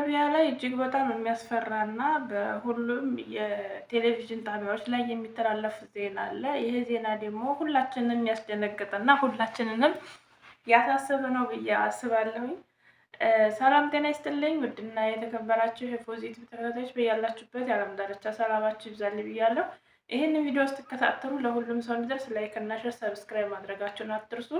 አረቢያ ላይ እጅግ በጣም የሚያስፈራና በሁሉም የቴሌቪዥን ጣቢያዎች ላይ የሚተላለፍ ዜና አለ። ይህ ዜና ደግሞ ሁላችንንም ያስደነገጠና ሁላችንንም ያሳሰበ ነው ብዬ አስባለሁኝ። ሰላም ጤና ይስጥልኝ ውድና የተከበራችሁ የፖዚቲቭ ተከታታዮች በያላችሁበት የዓለም ዳርቻ ሰላማችሁ ይብዛልኝ ብያለሁ። ይህንን ቪዲዮ ስትከታተሉ ለሁሉም ሰው እንዲደርስ ላይክ እና ሼር ሰብስክራይብ ማድረጋችሁን አትርሱ።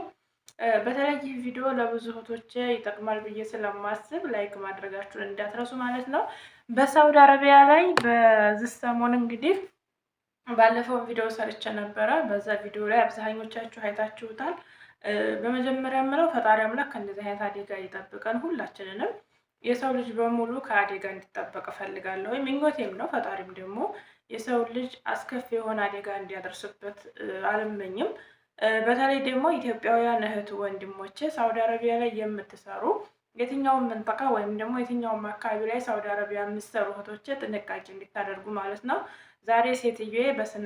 በተለይ ይህ ቪዲዮ ለብዙ እህቶች ይጠቅማል ብዬ ስለማስብ ላይክ ማድረጋችሁን እንዳትረሱ ማለት ነው። በሳውዲ አረቢያ ላይ በዚህ ሰሞን እንግዲህ ባለፈው ቪዲዮ ሰርቼ ነበረ። በዛ ቪዲዮ ላይ አብዛኞቻችሁ አይታችሁታል። በመጀመሪያ የምለው ፈጣሪ አምላክ ከእንደዚህ አይነት አደጋ ይጠብቀን ሁላችንንም። የሰው ልጅ በሙሉ ከአደጋ እንዲጠበቅ እፈልጋለሁ፣ ምኞቴም ነው። ፈጣሪም ደግሞ የሰው ልጅ አስከፊ የሆነ አደጋ እንዲያደርስበት አልመኝም። በተለይ ደግሞ ኢትዮጵያውያን እህት ወንድሞቼ ሳውዲ አረቢያ ላይ የምትሰሩ የትኛውም መንጠቃ ወይም ደግሞ የትኛውም አካባቢ ላይ ሳውዲ አረቢያ የምትሰሩ እህቶቼ ጥንቃቄ እንዲታደርጉ ማለት ነው። ዛሬ ሴትዬ በስነ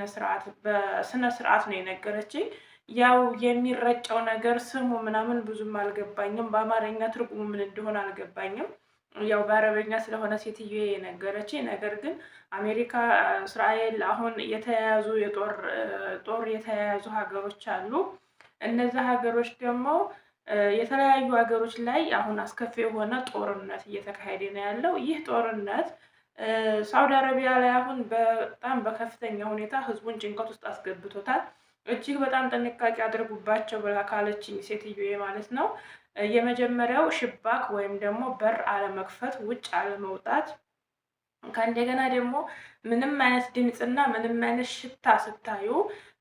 ስርዓት ነው የነገረችኝ። ያው የሚረጨው ነገር ስሙ ምናምን ብዙም አልገባኝም፣ በአማርኛ ትርጉሙ ምን እንደሆነ አልገባኝም። ያው በአረበኛ ስለሆነ ሴትዬ የነገረችኝ። ነገር ግን አሜሪካ፣ እስራኤል አሁን የተያያዙ ጦር የተያያዙ ሀገሮች አሉ። እነዚህ ሀገሮች ደግሞ የተለያዩ ሀገሮች ላይ አሁን አስከፊ የሆነ ጦርነት እየተካሄደ ነው ያለው። ይህ ጦርነት ሳውዲ አረቢያ ላይ አሁን በጣም በከፍተኛ ሁኔታ ህዝቡን ጭንቀት ውስጥ አስገብቶታል። እጅግ በጣም ጥንቃቄ አድርጉባቸው ብላ ካለችኝ ሴትዮ ማለት ነው። የመጀመሪያው ሽባክ ወይም ደግሞ በር አለመክፈት፣ ውጭ አለመውጣት። ከእንደገና ደግሞ ምንም አይነት ድምፅና ምንም አይነት ሽታ ስታዩ፣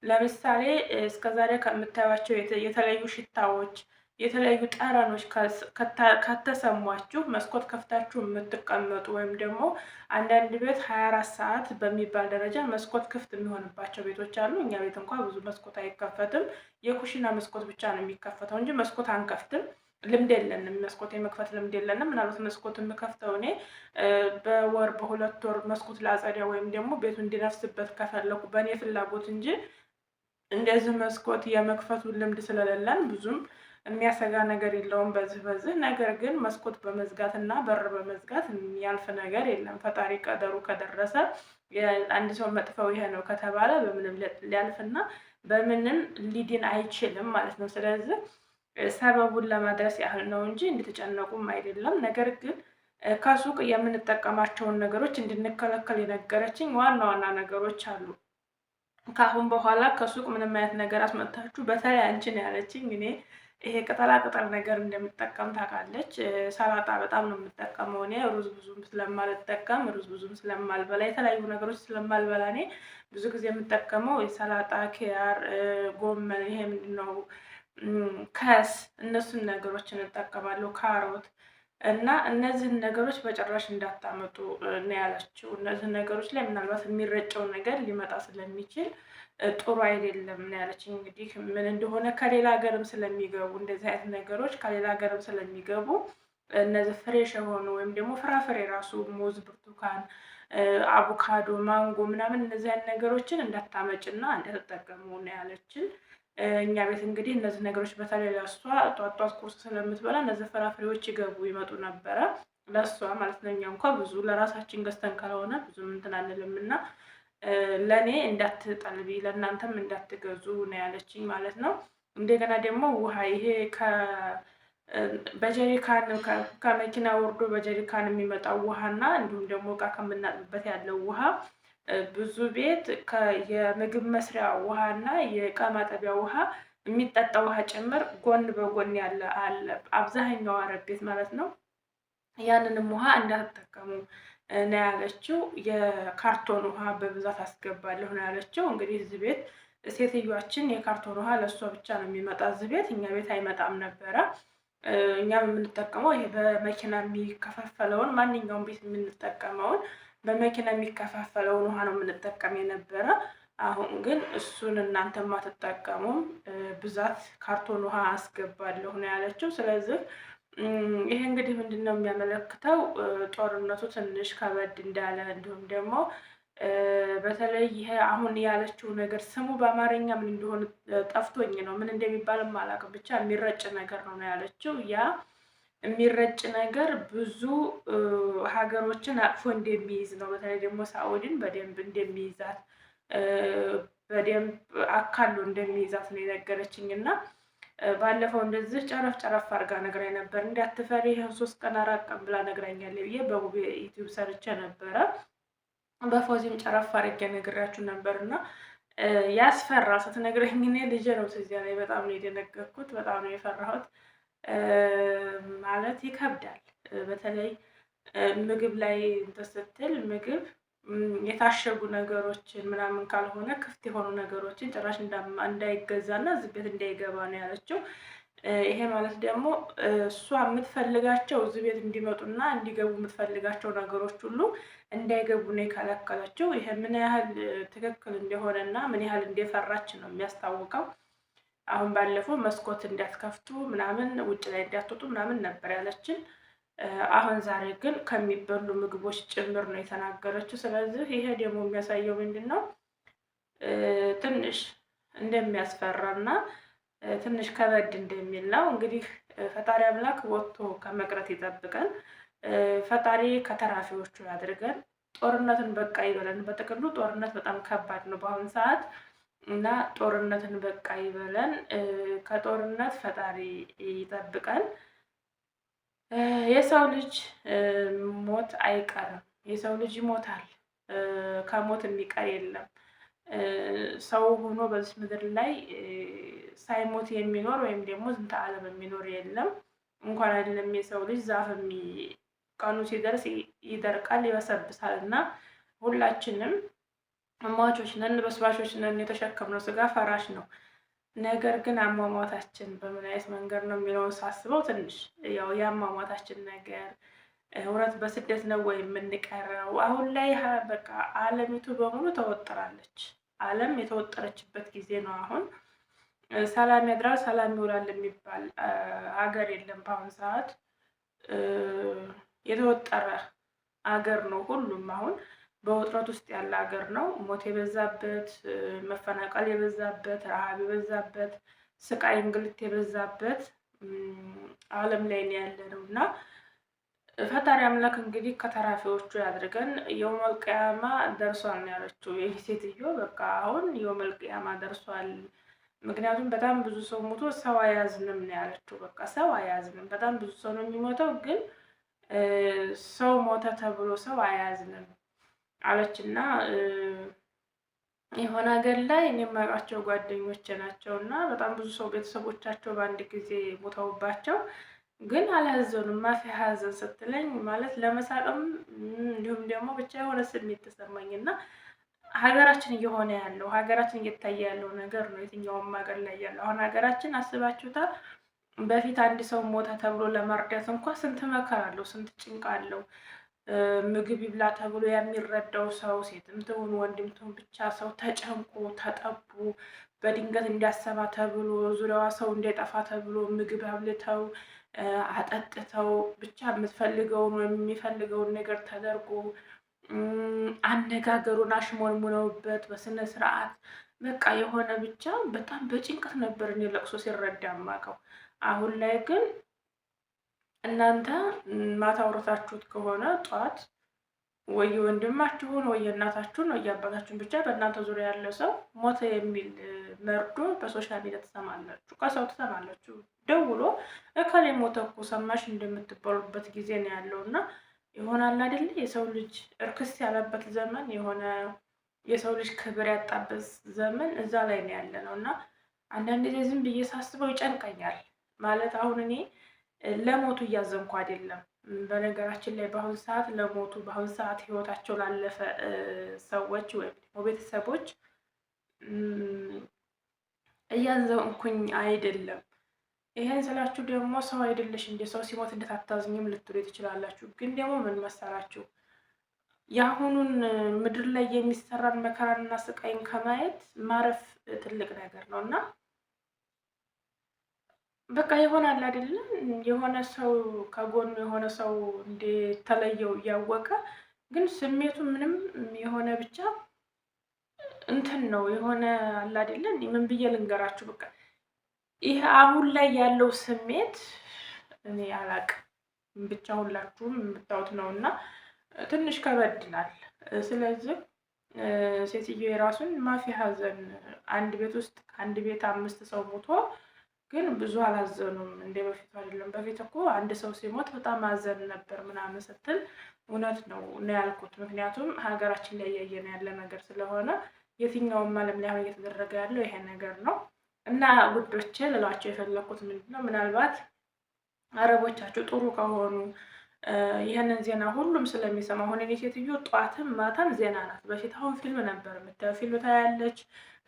ለምሳሌ እስከዛሬ ከምታዩቸው የተለያዩ ሽታዎች፣ የተለያዩ ጠረኖች ከተሰሟችሁ መስኮት ከፍታችሁ የምትቀመጡ ወይም ደግሞ አንዳንድ ቤት 24 ሰዓት በሚባል ደረጃ መስኮት ክፍት የሚሆንባቸው ቤቶች አሉ። እኛ ቤት እንኳን ብዙ መስኮት አይከፈትም። የኩሽና መስኮት ብቻ ነው የሚከፈተው እንጂ መስኮት አንከፍትም። ልምድ የለንም፣ መስኮት የመክፈት ልምድ የለንም። ምናልባት መስኮት የምከፍተው እኔ በወር በሁለት ወር መስኮት ላጸዳ ወይም ደግሞ ቤቱ እንዲነፍስበት ከፈለኩ በእኔ ፍላጎት እንጂ እንደዚህ መስኮት የመክፈቱን ልምድ ስለሌለን ብዙም የሚያሰጋ ነገር የለውም በዚህ። ነገር ግን መስኮት በመዝጋት እና በር በመዝጋት የሚያልፍ ነገር የለም። ፈጣሪ ቀደሩ ከደረሰ አንድ ሰው መጥፈው ይሄ ነው ከተባለ በምንም ሊያልፍና በምንም ሊድን አይችልም ማለት ነው። ስለዚህ ሰበቡን ለማድረስ ያህል ነው እንጂ እንድትጨነቁም አይደለም። ነገር ግን ከሱቅ የምንጠቀማቸውን ነገሮች እንድንከለከል የነገረችኝ ዋና ዋና ነገሮች አሉ። ከአሁን በኋላ ከሱቅ ምንም አይነት ነገር አስመጣችሁ፣ በተለይ አንቺ ነው ያለችኝ። እኔ ይሄ ቅጠላ ቅጠል ነገር እንደምጠቀም ታውቃለች። ሰላጣ በጣም ነው የምጠቀመው እኔ። ሩዝ ብዙም ስለማልጠቀም፣ ሩዝ ብዙም ስለማልበላ፣ የተለያዩ ነገሮች ስለማልበላ እኔ ብዙ ጊዜ የምጠቀመው የሰላጣ፣ ኪያር፣ ጎመን፣ ይሄ ምንድነው ከስ፣ እነሱን ነገሮችን እጠቀማለሁ። ካሮት እና እነዚህን ነገሮች በጭራሽ እንዳታመጡ ነው ያለችው። እነዚህን ነገሮች ላይ ምናልባት የሚረጨው ነገር ሊመጣ ስለሚችል ጥሩ አይደለም ነው ያለችኝ። እንግዲህ ምን እንደሆነ ከሌላ ሀገርም ስለሚገቡ እንደዚህ አይነት ነገሮች ከሌላ ሀገርም ስለሚገቡ እነዚህ ፍሬሽ የሆኑ ወይም ደግሞ ፍራፍሬ ራሱ ሙዝ፣ ብርቱካን፣ አቮካዶ፣ ማንጎ ምናምን እነዚህ አይነት ነገሮችን እንዳታመጭና እንዳትጠቀሙ ነው ያለችን። እኛ ቤት እንግዲህ እነዚህ ነገሮች በተለይ ለእሷ ጧት ጧት ቁርስ ስለምትበላ እነዚህ ፍራፍሬዎች ይመጡ ነበረ ለእሷ ማለት ነው። እኛ እንኳ ብዙ ለራሳችን ገዝተን ካልሆነ ብዙም እንትን አንልም እና ለእኔ እንዳትጠልቢ ለእናንተም እንዳትገዙ ነው ያለችኝ ማለት ነው። እንደገና ደግሞ ውሃ፣ ይሄ በጀሪካን ከመኪና ወርዶ በጀሪካን የሚመጣው ውሃና እንዲሁም ደግሞ እቃ ከምናጥብበት ያለው ውሃ ብዙ ቤት የምግብ መስሪያ ውሃና የእቃ ማጠቢያ ውሃ የሚጠጣ ውሃ ጭምር ጎን በጎን ያለ አለ፣ አብዛኛው አረብ ቤት ማለት ነው። ያንንም ውሃ እንዳትጠቀሙ ነው ያለችው። የካርቶን ውሃ በብዛት አስገባለሁ ነው ያለችው። እንግዲህ እዚህ ቤት ሴትዮዋችን የካርቶን ውሃ ለእሷ ብቻ ነው የሚመጣ፣ እዚህ ቤት እኛ ቤት አይመጣም ነበረ። እኛም የምንጠቀመው ይሄ በመኪና የሚከፋፈለውን ማንኛውም ቤት የምንጠቀመውን በመኪና የሚከፋፈለውን ውሃ ነው የምንጠቀም የነበረ። አሁን ግን እሱን እናንተም አትጠቀሙም፣ ብዛት ካርቶን ውሃ አስገባለሁ ነው ያለችው። ስለዚህ ይሄ እንግዲህ ምንድነው የሚያመለክተው? ጦርነቱ ትንሽ ከበድ እንዳለ እንዲሁም ደግሞ በተለይ ይሄ አሁን ያለችው ነገር ስሙ በአማርኛ ምን እንደሆነ ጠፍቶኝ ነው፣ ምን እንደሚባልም አላውቅም። ብቻ የሚረጭ ነገር ነው ያለችው። ያ የሚረጭ ነገር ብዙ ሀገሮችን አቅፎ እንደሚይዝ ነው። በተለይ ደግሞ ሳኡዲን በደንብ እንደሚይዛት በደንብ አካሎ እንደሚይዛት ነው የነገረችኝ እና ባለፈው እንደዚህ ጨረፍ ጨረፍ አድርጋ ነግራኝ ነበር። እንዳትፈሪ ይህን 3 ቀን 4 ቀን ብላ ነግራኛለች ብዬ በሙቤ ዩቲዩብ ሰርቼ ነበረ። በፎዚም ጨረፍ አድርጌ ነግራችሁ ነበር እና ያስፈራ ስትነግረኝ እኔ ልጄ ነው ትዝ ያለኝ። በጣም ነው የደነገጥኩት፣ በጣም ነው የፈራሁት። ማለት ይከብዳል። በተለይ ምግብ ላይ እንትን ስትል ምግብ የታሸጉ ነገሮችን ምናምን ካልሆነ ክፍት የሆኑ ነገሮችን ጭራሽ እንዳይገዛና እዚህ ቤት እንዳይገባ ነው ያለችው። ይሄ ማለት ደግሞ እሷ የምትፈልጋቸው እዚህ ቤት እንዲመጡና እንዲገቡ የምትፈልጋቸው ነገሮች ሁሉ እንዳይገቡ ነው የከለከለችው። ይሄ ምን ያህል ትክክል እንደሆነና ምን ያህል እንደፈራች ነው የሚያስታውቀው። አሁን ባለፈው መስኮት እንዳትከፍቱ ምናምን ውጭ ላይ እንዳትወጡ ምናምን ነበር ያለችን። አሁን ዛሬ ግን ከሚበሉ ምግቦች ጭምር ነው የተናገረችው። ስለዚህ ይሄ ደግሞ የሚያሳየው ምንድን ነው? ትንሽ እንደሚያስፈራና ትንሽ ከበድ እንደሚል ነው። እንግዲህ ፈጣሪ አምላክ ወጥቶ ከመቅረት ይጠብቀን። ፈጣሪ ከተራፊዎቹ ያድርገን። ጦርነትን በቃ ይበለን። በጥቅሉ ጦርነት በጣም ከባድ ነው በአሁኑ ሰዓት እና ጦርነትን በቃ ይበለን። ከጦርነት ፈጣሪ ይጠብቀን። የሰው ልጅ ሞት አይቀርም። የሰው ልጅ ይሞታል። ከሞት የሚቀር የለም። ሰው ሆኖ በዚህ ምድር ላይ ሳይሞት የሚኖር ወይም ደግሞ ዝንተ ዓለም የሚኖር የለም። እንኳን አይደለም የሰው ልጅ ዛፍ ቀኑ ሲደርስ ይደርቃል፣ ይበሰብሳል እና ሁላችንም ሟቾች ነን፣ በስባሾች ነን። የተሸከምነው ስጋ ፈራሽ ነው። ነገር ግን አሟሟታችን በምን አይነት መንገድ ነው የሚለውን ሳስበው ትንሽ ያው የአሟሟታችን ነገር እውነት በስደት ነው ወይ የምንቀረው? አሁን ላይ በቃ ዓለሚቱ በሙሉ ተወጥራለች። ዓለም የተወጠረችበት ጊዜ ነው አሁን። ሰላም ያድራል ሰላም ይውላል የሚባል ሀገር የለም። በአሁኑ ሰዓት የተወጠረ ሀገር ነው ሁሉም። አሁን በውጥረት ውስጥ ያለ ሀገር ነው። ሞት የበዛበት፣ መፈናቀል የበዛበት፣ ረሃብ የበዛበት፣ ስቃይ እንግልት የበዛበት ዓለም ላይ ነው ያለ ነው እና ፈጣሪ አምላክ እንግዲህ ከተራፊዎቹ ያድርገን። የውመል ቂያማ ደርሷል ነው ያለችው ይህ ሴትዮ። በቃ አሁን የውመል ቂያማ ደርሷል። ምክንያቱም በጣም ብዙ ሰው ሞቶ ሰው አያዝንም ነው ያለችው። በቃ ሰው አያዝንም። በጣም ብዙ ሰው ነው የሚሞተው፣ ግን ሰው ሞተ ተብሎ ሰው አያዝንም አለችና የሆነ ሀገር ላይ እኔ የማውቃቸው ጓደኞቼ ናቸው እና በጣም ብዙ ሰው ቤተሰቦቻቸው በአንድ ጊዜ ሞተውባቸው ግን አላዘኑም። ማፊ ሀዘን ስትለኝ ማለት ለመሳቅም እንዲሁም ደግሞ ብቻ የሆነ ስሜት ተሰማኝ እና ሀገራችን እየሆነ ያለው ሀገራችን እየታየ ያለው ነገር ነው። የትኛውም ሀገር ላይ ያለው አሁን ሀገራችን አስባችሁታል? በፊት አንድ ሰው ሞተ ተብሎ ለመርዳት እንኳ ስንት መከራ አለው፣ ስንት ጭንቅ አለው። ምግብ ይብላ ተብሎ የሚረዳው ሰው ሴትም ትሁን ወንድም ትሁን ብቻ ሰው ተጨንቆ ተጠቡ በድንገት እንዲያሰባ ተብሎ ዙሪያዋ ሰው እንዳይጠፋ ተብሎ ምግብ አብልተው አጠጥተው ብቻ የምትፈልገውን ወይም የሚፈልገውን ነገር ተደርጎ አነጋገሩን አሽሞንሙነውበት በስነ ስርዓት በቃ የሆነ ብቻ በጣም በጭንቀት ነበር እኔ ለቅሶ ሲረዳ የማውቀው። አሁን ላይ ግን እናንተ ማታ አውርታችሁት ከሆነ ጠዋት ወይ ወንድማችሁን ወይ እናታችሁን ወይ አባታችሁን ብቻ በእናንተ ዙሪያ ያለ ሰው ሞተ የሚል መርዶ በሶሻል ሚዲያ ትሰማላችሁ፣ ከሰው ትሰማላችሁ። ደውሎ እከሌ ሞተ እኮ ሰማሽ እንደምትባሉበት ጊዜ ነው ያለው እና ይሆናል አይደል? የሰው ልጅ እርክስ ያለበት ዘመን፣ የሆነ የሰው ልጅ ክብር ያጣበት ዘመን እዛ ላይ ነው ያለ ነው እና አንዳንድ ጊዜ ዝም ብዬ ሳስበው ይጨንቀኛል። ማለት አሁን እኔ ለሞቱ እያዘንኩ አይደለም። በነገራችን ላይ በአሁኑ ሰዓት ለሞቱ በአሁኑ ሰዓት ህይወታቸው ላለፈ ሰዎች ወይም ደግሞ ቤተሰቦች እያዘንኩኝ አይደለም። ይሄን ስላችሁ ደግሞ ሰው አይደለሽ እንደ ሰው ሲሞት እንዴት አታዝኝም ልትሉ ትችላላችሁ። ግን ደግሞ ምን መሰላችሁ የአሁኑን ምድር ላይ የሚሰራን መከራንና ስቃይን ከማየት ማረፍ ትልቅ ነገር ነው እና በቃ ይሆናል አይደለም። የሆነ ሰው ከጎኑ የሆነ ሰው እንደተለየው እያወቀ ግን ስሜቱ ምንም የሆነ ብቻ እንትን ነው የሆነ አለ አይደለም። ምን ብዬ ልንገራችሁ? በቃ ይሄ አሁን ላይ ያለው ስሜት እኔ አላቅም፣ ብቻ ሁላችሁም የምታዩት ነው እና ትንሽ ከበድ ይላል። ስለዚህ ሴትዮ የራሱን ማፊ ሀዘን አንድ ቤት ውስጥ አንድ ቤት 5 ሰው ሞቶ ግን ብዙ አላዘኑም። እንደ በፊቱ አይደለም። በፊት እኮ አንድ ሰው ሲሞት በጣም አዘን ነበር ምናምን ስትል እውነት ነው ያልኩት። ምክንያቱም ሀገራችን ላይ እያየን ያለ ነገር ስለሆነ የትኛውም ዓለም ላይ አሁን እየተደረገ ያለው ይሄ ነገር ነው። እና ውዶቼ ልላቸው የፈለኩት ምንድነው ምናልባት አረቦቻችሁ ጥሩ ከሆኑ ይህንን ዜና ሁሉም ስለሚሰማ አሁን እኔ ሴትዮ ጧትም ማታም ዜና ናት። በፊት አሁን ፊልም ነበር የምታየው፣ ፊልም ታያለች።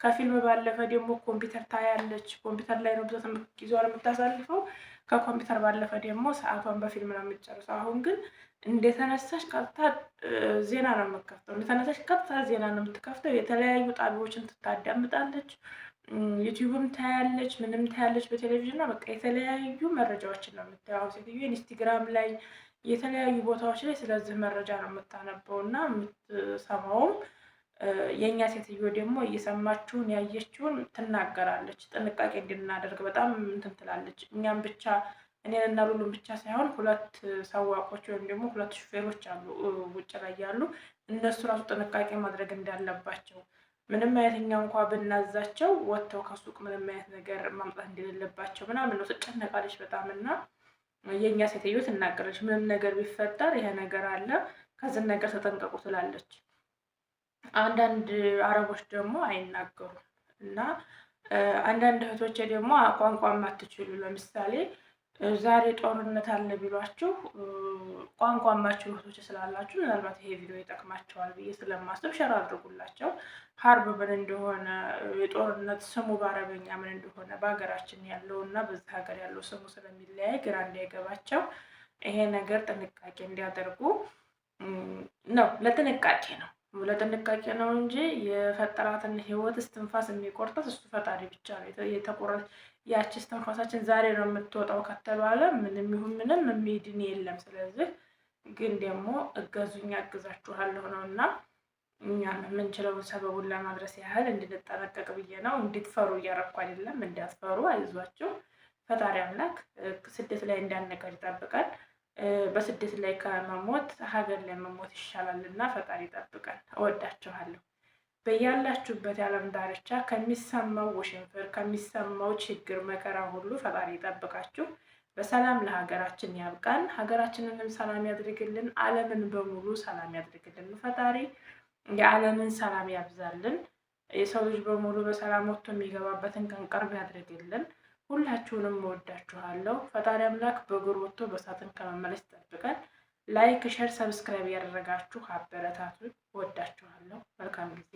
ከፊልም ባለፈ ደግሞ ኮምፒውተር ታያለች። ኮምፒውተር ላይ ነው ብዛት ጊዜዋን የምታሳልፈው። ከኮምፒውተር ባለፈ ደግሞ ሰዓቷን በፊልም ነው የምትጨርሰው። አሁን ግን እንደተነሳሽ ቀጥታ ዜና ነው የምትከፍተው። እንደተነሳሽ ቀጥታ ዜና ነው የምትከፍተው። የተለያዩ ጣቢያዎችን ትታዳምጣለች። ዩቲዩብም ታያለች፣ ምንም ታያለች በቴሌቪዥን ነው። በቃ የተለያዩ መረጃዎችን ነው የምታየው። ሴትዮ ኢንስታግራም ላይ የተለያዩ ቦታዎች ላይ ስለዚህ መረጃ ነው የምታነበው እና የምትሰማውም። የእኛ ሴትዮ ደግሞ እየሰማችውን ያየችውን ትናገራለች። ጥንቃቄ እንድናደርግ በጣም እንትን ትላለች። እኛም ብቻ እኔንና ሉሉን ብቻ ሳይሆን 2 ሰዋቆች ወይም ደግሞ 2 ሹፌሮች አሉ ውጭ ላይ ያሉ፣ እነሱ ራሱ ጥንቃቄ ማድረግ እንዳለባቸው ምንም አይነት እኛ እንኳ ብናዛቸው ወጥተው ከሱቅ ምንም አይነት ነገር ማምጣት እንደሌለባቸው ምናምን ነው ትጨነቃለች በጣም። እና የእኛ ሴትዮ ትናገረች ምንም ነገር ቢፈጠር ይሄ ነገር አለ ከዚህ ነገር ተጠንቀቁ ትላለች። አንዳንድ አረቦች ደግሞ አይናገሩም። እና አንዳንድ እህቶቼ ደግሞ ቋንቋ ማትችሉ ለምሳሌ ዛሬ ጦርነት አለ ቢሏችሁ ቋንቋ ማትችሉ እህቶች ስላላችሁ ምናልባት ይሄ ቪዲዮ ይጠቅማቸዋል ብዬ ስለማስብ ሸር አድርጉላቸው። ሀርብ ምን እንደሆነ የጦርነት ስሙ በአረበኛ ምን እንደሆነ በሀገራችን ያለው እና በዚህ ሀገር ያለው ስሙ ስለሚለያይ ግራ እንዳይገባቸው ይሄ ነገር ጥንቃቄ እንዲያደርጉ ነው። ለጥንቃቄ ነው እንጂ የፈጠራትን ህይወት እስትንፋስ የሚቆርጣት እሱ ፈጣሪ ብቻ ነው። ያቺ እስትንፋሳችን ዛሬ ነው የምትወጣው ከተባለ ምንም ይሁን ምንም የሚድን የለም። ስለዚህ ግን ደግሞ እገዙኝ አግዛችኋለሁ ነው እና እኛም የምንችለውን ሰበቡን ለማድረስ ያህል እንድንጠነቀቅ ብዬ ነው። እንድትፈሩ እያረኩ አይደለም፣ እንዳትፈሩ አይዟችሁ። ፈጣሪ አምላክ ስደት ላይ እንዳንቀር ይጠብቃል። በስደት ላይ ከመሞት ሀገር ላይ መሞት ይሻላል እና ፈጣሪ ይጠብቀን። እወዳችኋለሁ። በያላችሁበት የዓለም ዳርቻ ከሚሰማው ውሽንፍር ከሚሰማው ችግር መከራ ሁሉ ፈጣሪ ይጠብቃችሁ። በሰላም ለሀገራችን ያብቃን። ሀገራችንንም ሰላም ያድርግልን። ዓለምን በሙሉ ሰላም ያድርግልን ፈጣሪ። የዓለምን ሰላም ያብዛልን። የሰው ልጅ በሙሉ በሰላም ወጥቶ የሚገባበትን ቀን ቅርብ ያድርግልን። ሁላችሁንም እወዳችኋለሁ። ፈጣሪ አምላክ በእግር ወጥቶ በሳጥን ከመመለስ ይጠብቀን። ላይክ፣ ሸር፣ ሰብስክራይብ ያደረጋችሁ አበረታቱን። እወዳችኋለሁ። መልካም ጊዜ